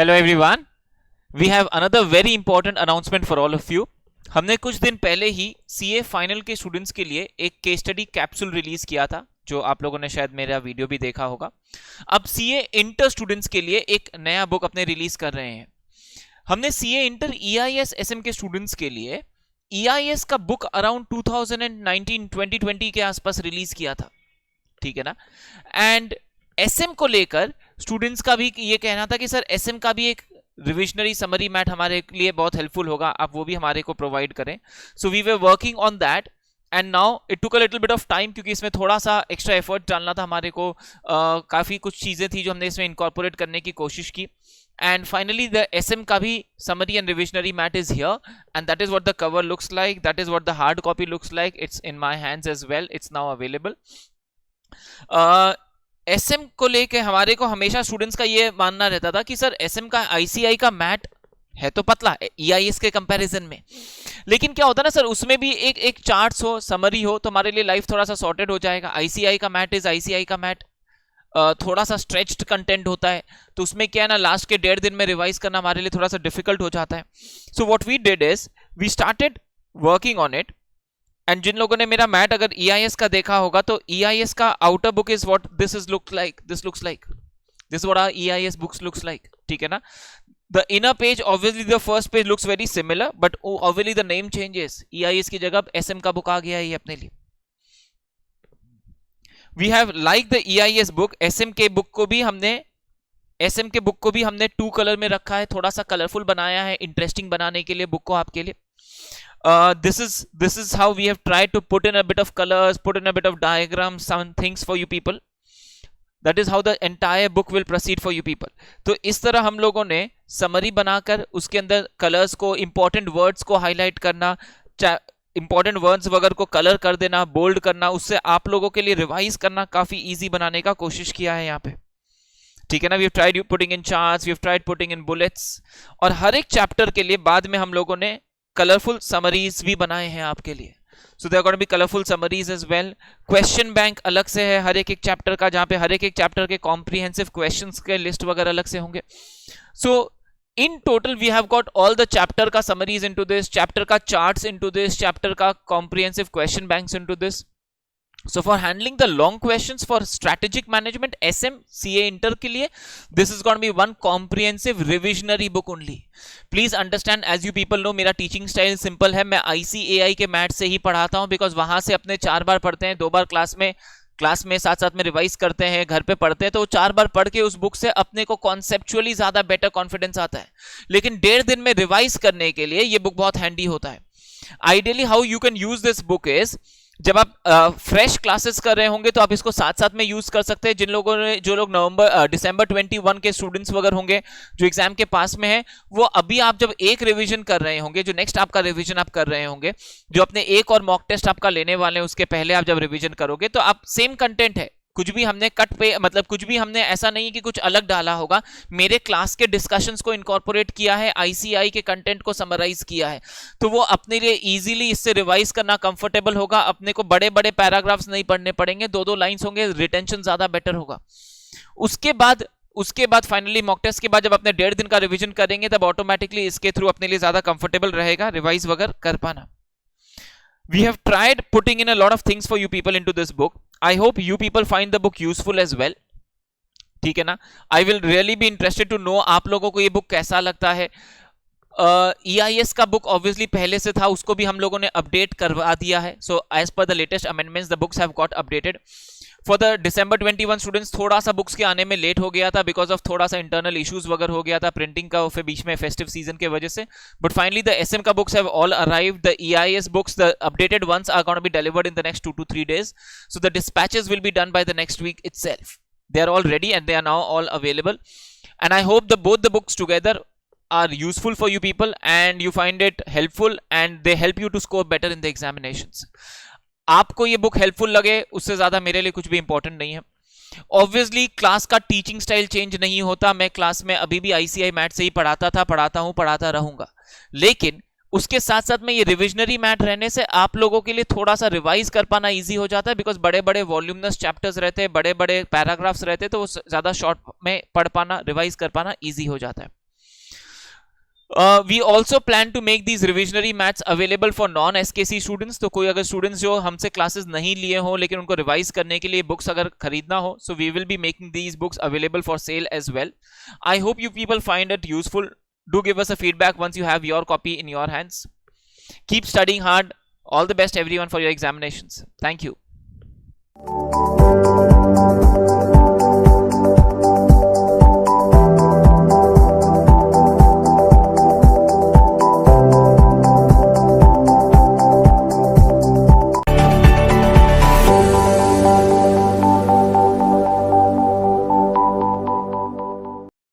Hello everyone, we have another very important announcement for all of you. हमने कुछ दिन पहले ही सीए फाइनल के स्टूडेंट्स के लिए एक केस स्टडी कैप्सूल रिलीज किया था, जो आप लोगों ने शायद मेरा वीडियो भी देखा होगा। अब सीए इंटर स्टूडेंट्स के लिए एक नया बुक अपने रिलीज कर रहे हैं। हमने सीए इंटर ईआईएस एसएम के स्टूडेंट्स के लिए ईआईएस का बुक अराउंड 2019-2020 के आसपास रिलीज किया था, ठीक है ना। एंड एसएम को लेकर स्टूडेंट्स का भी ये कहना था कि सर एसएम का भी एक रिविजनरी समरी मैट हमारे लिए बहुत हेल्पफुल होगा, आप वो भी हमारे को प्रोवाइड करें। So we were working on that and now it took a little bit of time, क्योंकि इसमें थोड़ा सा एक्स्ट्रा एफर्ट डालना था हमारे को। काफी कुछ चीजें थी जो हमने इसमें इनकॉर्पोरेट करने की कोशिश की। And finally the SM का भी summary and revisionary mat is here, and that is what the cover looks like, that is what the hard copy looks like. It's in my hands as well, it's now available. SM को लेके हमारे को हमेशा students का ये मानना रहता था कि सर SM का ICI का मैट है तो पतला EIS के कंपैरिजन में, लेकिन क्या होता है ना सर, उसमें भी एक चार्ट्स हो, समरी हो, तो हमारे लिए लाइफ थोड़ा सा सॉर्टेड हो जाएगा। ICI का मैट इज ICI का मैट, थोड़ा सा स्ट्रेच्ड कंटेंट होता है, तो उसमें क्या है ना, लास्ट के 1.5 दिन में रिवाइज करना हमारे लिए थोड़ा सा डिफिकल्ट हो जाता है। So what we did is we started working on it. And जिन लोगों ने मेरा मैट अगर EIS का देखा होगा, तो EIS का outer book is what this is looks like, this looks like, this what our EIS books looks like, ठीक है ना। The inner page, obviously the first page looks very similar, but obviously the name changes. EIS की जगह SM का book आ गया है ये अपने लिए। We have like the EIS book, SM के बुक को भी हमने 2 कलर में रखा है, थोड़ा सा कलरफुल बनाया है इंटरेस्टिंग बनाने के लिए बुक को आपके लिए। This is how we have tried to put in a bit of colors, put in a bit of diagrams, some things for you people. That is how the entire book will proceed for you people. तो इस तरह हम लोगों ने summary बनाकर उसके अंदर colours को, इंपॉर्टेंट वर्ड्स को हाईलाइट करना, इंपॉर्टेंट वर्ड्स वगैरह को कलर कर देना, बोल्ड करना, उससे आप लोगों के लिए रिवाइज करना काफी इजी बनाने का कोशिश किया है यहाँ पे, ठीक है ना। We have tried putting in charts, we have tried putting in bullets, और हर एक चैप्टर के लिए बाद में हम लोगों ने कलरफुल समरीज भी बनाए हैं आपके लिए। So there are going to be colourful summaries as well. Question bank अलग से है हर एक चैप्टर का, जहां पे हर एक चैप्टर के कॉम्प्रिहेंसिव क्वेश्चंस के लिस्ट वगैरह अलग से होंगे। सो in total we have got all the chapter ka summaries into this, chapter ka charts into this, chapter ka comprehensive question banks into this. So for handling the long questions for strategic management SM CA inter ke liye, this is going to be one comprehensive revisionary book only. Please understand, as you people know, मेरा teaching style simple है, मैं ICAI के math से ही पढ़ाता हूँ, because वहां से अपने 4 बार पढ़ते हैं, 2 बार क्लास में साथ साथ में रिवाइज करते हैं, घर पे पढ़ते हैं, तो 4 बार पढ़ के उस बुक से अपने को कॉन्सेप्चुअली ज्यादा बेटर कॉन्फिडेंस आता है। लेकिन 1.5 दिन में रिवाइज करने के लिए ये बुक बहुत हैंडी होता है। Ideally how you can use this book is, जब आप फ्रेश क्लासेस कर रहे होंगे तो आप इसको साथ साथ में यूज कर सकते हैं। जो लोग दिसंबर 21 के स्टूडेंट्स वगैरह होंगे जो एग्जाम के पास में है, वो अभी आप जब एक रिवीजन कर रहे होंगे, जो नेक्स्ट आपका रिवीजन आप कर रहे होंगे, जो अपने एक और मॉक टेस्ट आपका लेने वाले हैं, उसके पहले आप जब रिवीजन करोगे तो आप सेम कंटेंट है, कुछ भी हमने कट पे, मतलब कुछ भी हमने ऐसा नहीं है कि कुछ अलग डाला होगा, मेरे क्लास के डिस्कशंस को इनकॉर्पोरेट किया है, ICI के कंटेंट को समराइज किया है, तो वो अपने लिए इजीली इससे रिवाइज करना कंफर्टेबल होगा। अपने को बड़े बड़े पैराग्राफ्स नहीं पढ़ने पड़ेंगे, 2-2 लाइंस होंगे, रिटेंशन ज्यादा बेटर होगा। उसके बाद फाइनली मॉक टेस्ट के बाद जब अपने 1.5 दिन का रिवीजन करेंगे, तब ऑटोमेटिकली इसके थ्रू अपने लिए ज्यादा कंफर्टेबल रहेगा रिवाइज वगैरह कर पाना। We have tried putting in a lot of things for you people into this book. I hope you people find the book useful as well. ठीक है ना। I will really be interested to know आप लोगों को ये book कैसा लगता है। EIS का बुक ऑब्वियसली पहले से था, उसको भी हम लोगों ने अपडेट करवा दिया है। So as per the latest amendments, the books have got updated. For the December 21 students थोड़ा सा बुक्स के आने में लेट हो गया था, बिकॉज ऑफ थोड़ा सा इंटरनल इश्यूज वगैरह हो गया था प्रिंटिंग का, फिर बीच में फेस्टिव सीजन के वजह से। बट फाइनली द SM का books have all arrived, the EIS books, the updated ones are going to be delivered in the next 2 to 3 days. So the dispatches will be done by the next week itself. They are all ready and they are now all available. And I hope both the books together are useful for you people and you find it helpful and they help you to score better in the examinations. आपको ये book helpful लगे, उससे ज्यादा मेरे लिए कुछ भी important नहीं है। ऑब्वियसली क्लास का टीचिंग स्टाइल चेंज नहीं होता, मैं क्लास में अभी भी ICI मैथ से ही पढ़ाता था, पढ़ाता हूं, पढ़ाता रहूंगा, लेकिन उसके साथ साथ में ये रिविजनरी मैथ रहने से आप लोगों के लिए थोड़ा सा रिवाइज कर पाना इजी हो जाता है, बिकॉज बड़े बड़े वॉल्यूमनस चैप्टर्स रहते हैं, बड़े बड़े पैराग्राफ्स रहते हैं, तो वो ज्यादा शॉर्ट में पढ़ पाना, रिवाइज कर पाना इजी हो जाता है। We also plan to make these revisionary maths available for non SKC students. तो कोई अगर students जो हमसे classes नहीं लिए हो लेकिन उनको revise करने के लिए books अगर खरीदना हो, so we will be making these books available for sale as well. I hope you people find it useful. Do give us a feedback once you have your copy in your hands. Keep studying hard. All the best everyone for your examinations. Thank you.